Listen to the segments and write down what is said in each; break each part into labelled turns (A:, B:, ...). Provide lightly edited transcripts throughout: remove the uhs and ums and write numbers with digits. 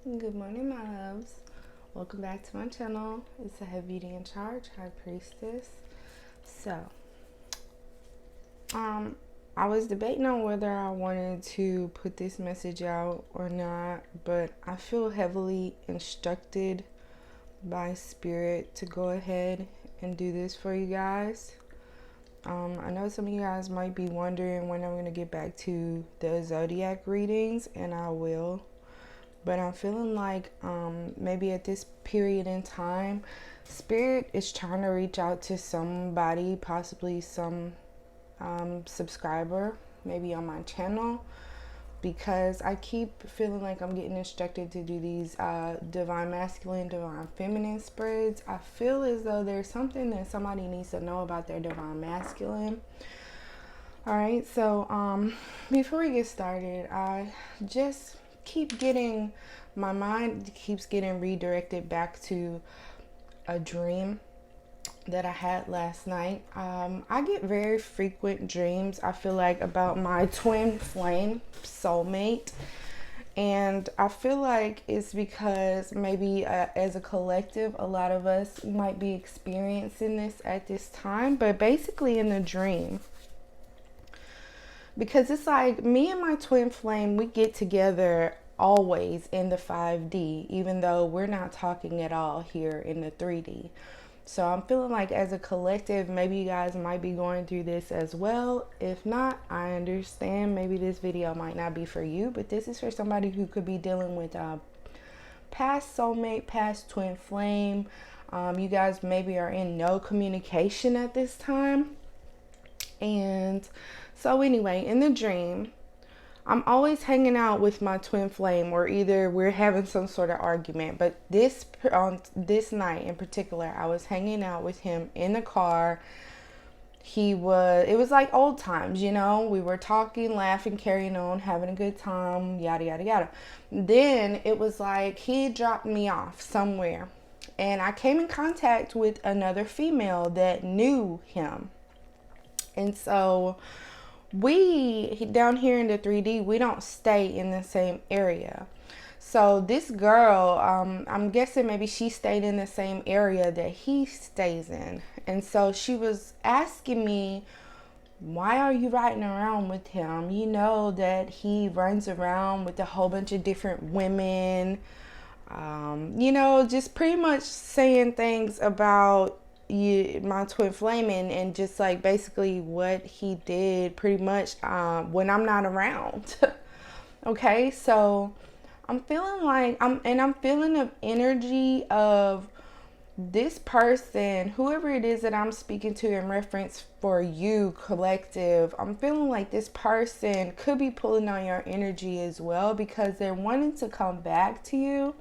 A: Good morning, my loves. Welcome back to my channel. It's a Heavy Beauty in Charge, High Priestess. So, I was debating on whether I wanted to put this message out or not, but I feel heavily instructed by Spirit to go ahead and do this for you guys. I know some of you guys might be wondering when I'm going to get back to the zodiac readings, and I will. But I'm feeling like maybe at this period in time, Spirit is trying to reach out to somebody, possibly some subscriber, maybe on my channel, because I keep feeling like I'm getting instructed to do these divine masculine, divine feminine spreads. I feel as though there's something that somebody needs to know about their divine masculine. All right, so before we get started, I just keep getting, my mind keeps getting redirected back to a dream that I had last night. I get very frequent dreams, I feel like, about my twin flame soulmate. And I feel like it's because maybe as a collective, a lot of us might be experiencing this at this time. But basically in the dream, because it's like me and my twin flame, we get together always in the 5D, even though we're not talking at all here in the 3D. So I'm feeling like as a collective, maybe you guys might be going through this as well. If not, I understand. Maybe this video might not be for you, but this is for somebody who could be dealing with past soulmate, past twin flame. You guys maybe are in no communication at this time. And so anyway, in the dream, I'm always hanging out with my twin flame, or either we're having some sort of argument. But on this night in particular, I was hanging out with him in the car. It was like old times, you know. We were talking, laughing, carrying on, having a good time, yada, yada, yada. Then it was like he dropped me off somewhere. And I came in contact with another female that knew him. And so we, down here in the 3D, we don't stay in the same area. So this girl, I'm guessing maybe she stayed in the same area that he stays in. And so she was asking me, why are you riding around with him? You know that he runs around with a whole bunch of different women. You know, just pretty much saying things about my twin flame, and just like basically what he did pretty much when I'm not around. Okay, so I'm feeling like I'm feeling the energy of this person, whoever it is that I'm speaking to in reference for you, collective. I'm feeling like this person could be pulling on your energy as well, because they're wanting to come back to you.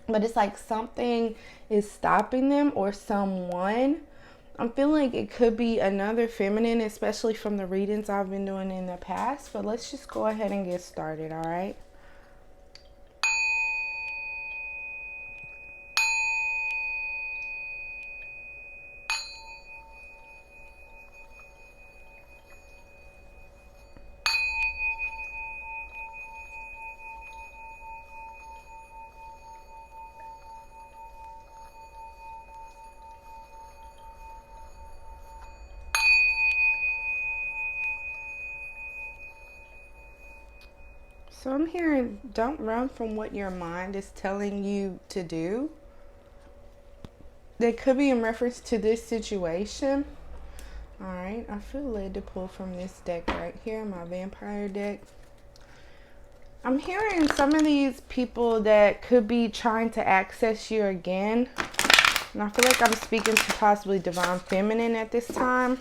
A: But it's like something is stopping them, or someone. I'm feeling like it could be another feminine, especially from the readings I've been doing in the past. But let's just go ahead and get started, all right? So I'm hearing, don't run from what your mind is telling you to do. That could be in reference to this situation. All right, I feel led to pull from this deck right here, my vampire deck. I'm hearing some of these people that could be trying to access you again. And I feel like I'm speaking to possibly divine feminine at this time.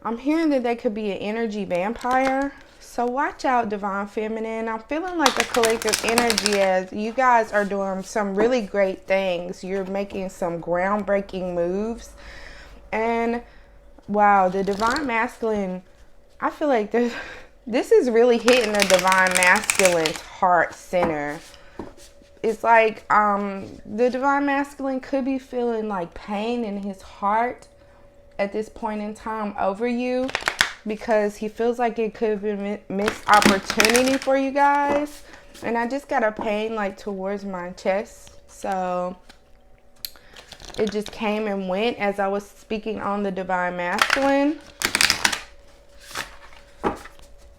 A: I'm hearing that they could be an energy vampire. So watch out, divine feminine. I'm feeling like a collective energy as you guys are doing some really great things. You're making some groundbreaking moves. And wow, the divine masculine, I feel like this is really hitting the divine masculine's heart center. It's like the divine masculine could be feeling like pain in his heart at this point in time over you, because he feels like it could have been missed opportunity for you guys. And I just got a pain like towards my chest. So it just came and went as I was speaking on the divine masculine.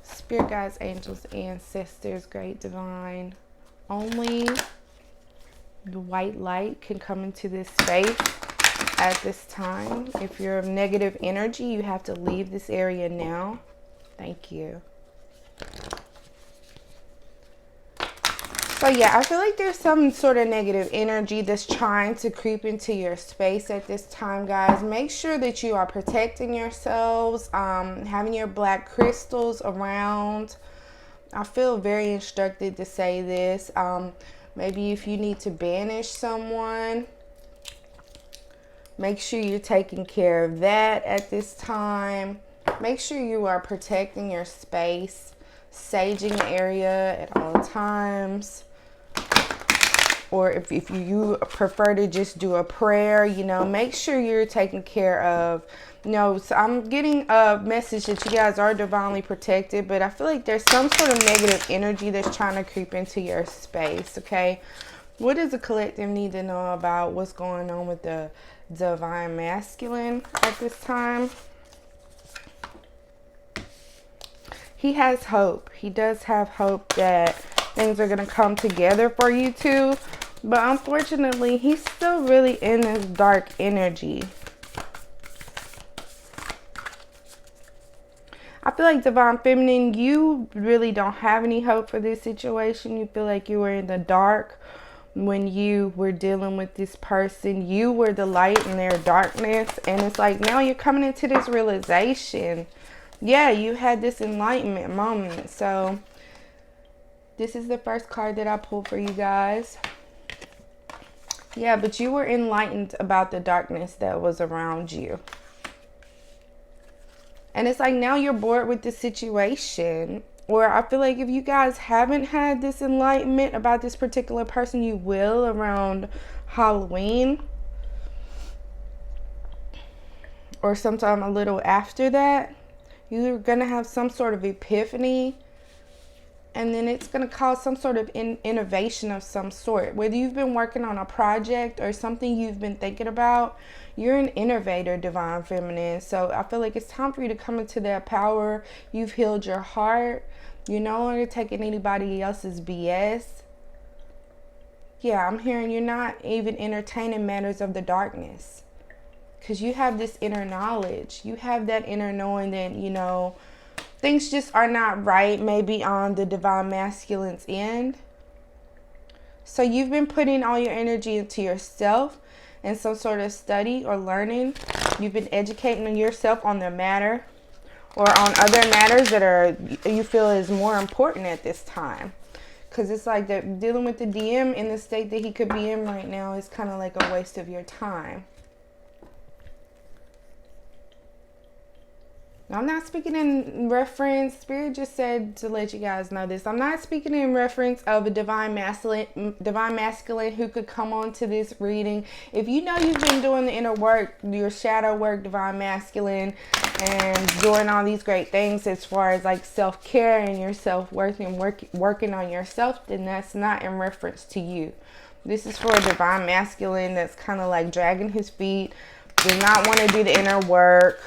A: Spirit guides, angels, ancestors, great divine. Only the white light can come into this space at this time. If you're of negative energy, you have to leave this area now. Thank you. So yeah, I feel like there's some sort of negative energy that's trying to creep into your space at this time, guys. Make sure that you are protecting yourselves, having your black crystals around. I feel very instructed to say this. Maybe if you need to banish someone, make sure you're taking care of that at this time. Make sure you are protecting your space, saging the area at all times. Or if you prefer to just do a prayer, you know, make sure you're taking care of, you know, so I'm getting a message that you guys are divinely protected, but I feel like there's some sort of negative energy that's trying to creep into your space, okay? What does the collective need to know about what's going on with the divine masculine at this time? He has hope. He does have hope that things are going to come together for you two. But unfortunately, he's still really in this dark energy. I feel like divine feminine, you really don't have any hope for this situation. You feel like you were in the dark when you were dealing with this person. You were the light in their darkness. And it's like now you're coming into this realization. Yeah, you had this enlightenment moment. So this is the first card that I pulled for you guys. Yeah, but you were enlightened about the darkness that was around you. And it's like now you're bored with the situation. Or I feel like if you guys haven't had this enlightenment about this particular person, you will around Halloween. Or sometime a little after that. You're going to have some sort of epiphany. And then it's going to cause some sort of innovation of some sort. Whether you've been working on a project or something you've been thinking about, you're an innovator, divine feminine. So I feel like it's time for you to come into that power. You've healed your heart. You're no longer taking anybody else's BS. Yeah, I'm hearing you're not even entertaining matters of the darkness. Because you have this inner knowledge. You have that inner knowing that, you know, things just are not right, maybe on the divine masculine's end. So you've been putting all your energy into yourself in some sort of study or learning. You've been educating yourself on the matter or on other matters that are you feel is more important at this time. Because it's like that dealing with the DM in the state that he could be in right now is kind of like a waste of your time. I'm not speaking in reference, Spirit just said to let you guys know this. I'm not speaking in reference of a divine masculine who could come on to this reading. If you know you've been doing the inner work, your shadow work, divine masculine, and doing all these great things as far as like self-care and your self-worth and working on yourself, then that's not in reference to you. This is for a divine masculine that's kind of like dragging his feet, does not want to do the inner work.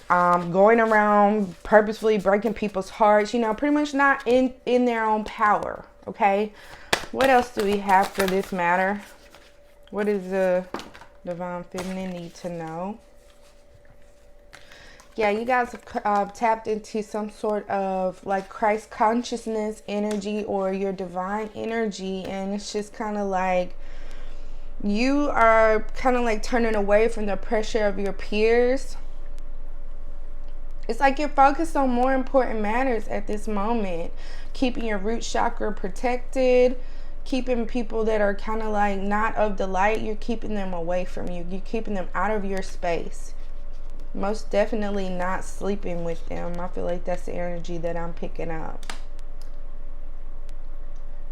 A: Going around purposefully breaking people's hearts, you know, pretty much not in their own power. Okay, what else do we have for this matter? What does the divine feminine need to know? Yeah, you guys have tapped into some sort of like Christ consciousness energy or your divine energy, and it's just kind of like you are kind of like turning away from the pressure of your peers. It's like you're focused on more important matters at this moment. Keeping your root chakra protected. Keeping people that are kind of like not of the light. You're keeping them away from you. You're keeping them out of your space. Most definitely not sleeping with them. I feel like that's the energy that I'm picking up.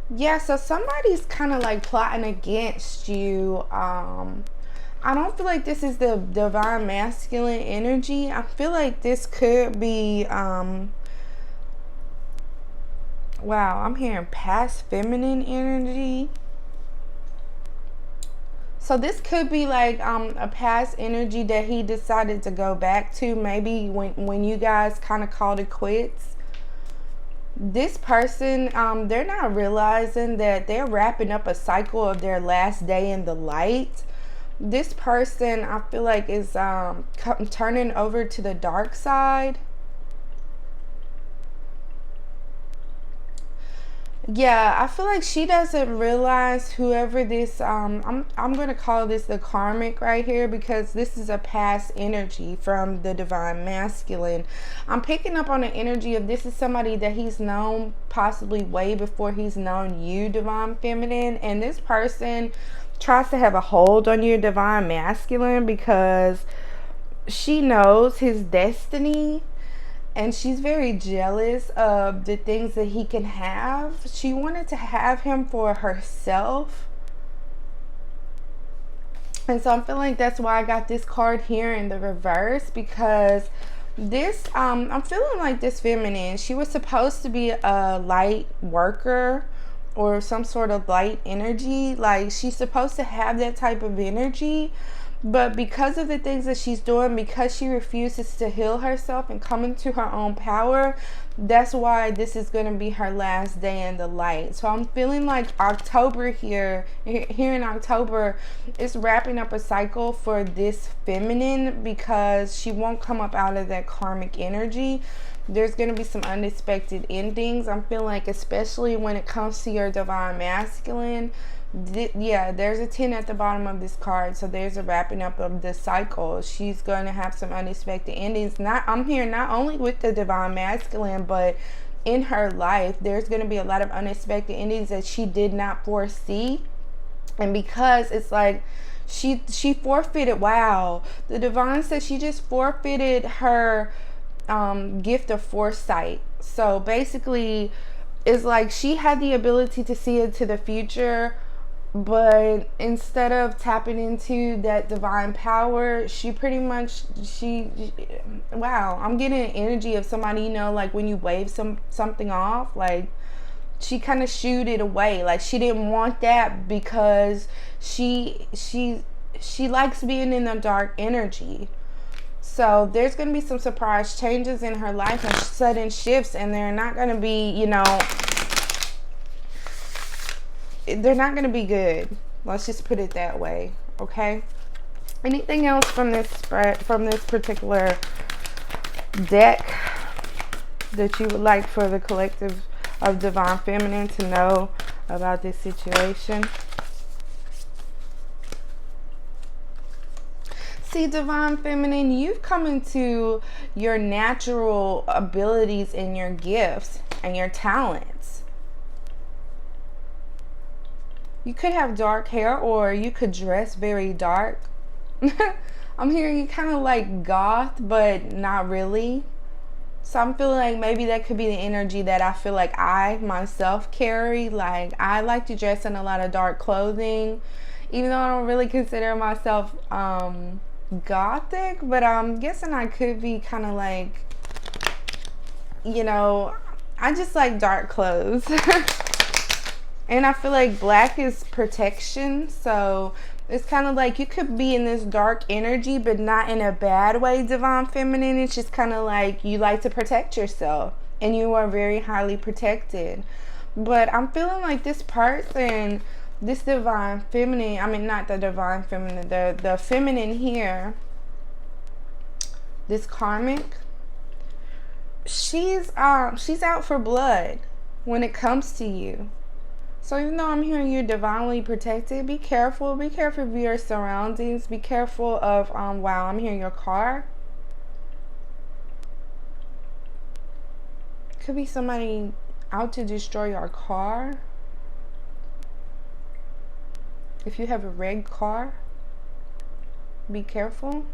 A: Yeah, so somebody's kind of like plotting against you. I don't feel like this is the divine masculine energy. I feel like this could be Wow, I'm hearing past feminine energy. So this could be like a past energy that he decided to go back to, maybe when you guys kind of called it quits. This person, they're not realizing that they're wrapping up a cycle of their last day in the light. This person, I feel like, is turning over to the dark side. Yeah, I feel like she doesn't realize whoever this I'm gonna call this the karmic right here, because this is a past energy from the divine masculine. I'm picking up on the energy of this is somebody that he's known possibly way before he's known you, divine feminine, and this person tries to have a hold on your divine masculine because she knows his destiny, and she's very jealous of the things that he can have. She wanted to have him for herself. And so I'm feeling like that's why I got this card here in the reverse, because this, I'm feeling like this feminine, she was supposed to be a light worker or some sort of light energy. Like, she's supposed to have that type of energy. But because of the things that she's doing, because she refuses to heal herself and come into her own power, that's why this is going to be her last day in the light. So I'm feeling like October here in October is wrapping up a cycle for this feminine, because she won't come up out of that karmic energy. There's going to be some unexpected endings. I'm feeling like, especially when it comes to your divine masculine. Yeah, there's a 10 at the bottom of this card, so there's a wrapping up of the cycle. She's going to have some unexpected endings. I'm here not only with the divine masculine, but in her life there's going to be a lot of unexpected endings that she did not foresee. And because it's like she forfeited, wow, the divine says she just forfeited her gift of foresight. So basically it's like she had the ability to see into the future, but instead of tapping into that divine power, she pretty much, wow, I'm getting an energy of somebody, you know, like when you wave something off, like she kind of shooed it away. Like she didn't want that, because she likes being in the dark energy. So there's going to be some surprise changes in her life and sudden shifts, and they're not going to be, you know, they're not going to be good. Let's just put it that way. Okay. Anything else from this particular deck that you would like for the collective of divine feminine to know about this situation? See, divine feminine, you've come into your natural abilities and your gifts and your talents. You could have dark hair, or you could dress very dark. I'm hearing you kind of like goth, but not really. So I'm feeling like maybe that could be the energy that I feel like I myself carry. Like, I like to dress in a lot of dark clothing, even though I don't really consider myself gothic, but I'm guessing I could be kind of like, you know, I just like dark clothes. And I feel like black is protection, so it's kind of like you could be in this dark energy, but not in a bad way, divine feminine. It's just kind of like you like to protect yourself, and you are very highly protected. But I'm feeling like this person, this divine feminine, I mean, not the divine feminine, the feminine here, this karmic, she's out for blood when it comes to you. So even though I'm hearing you're divinely protected, be careful. Be careful of your surroundings. Be careful of, wow, I'm hearing your car. Could be somebody out to destroy your car. If you have a red car, be careful.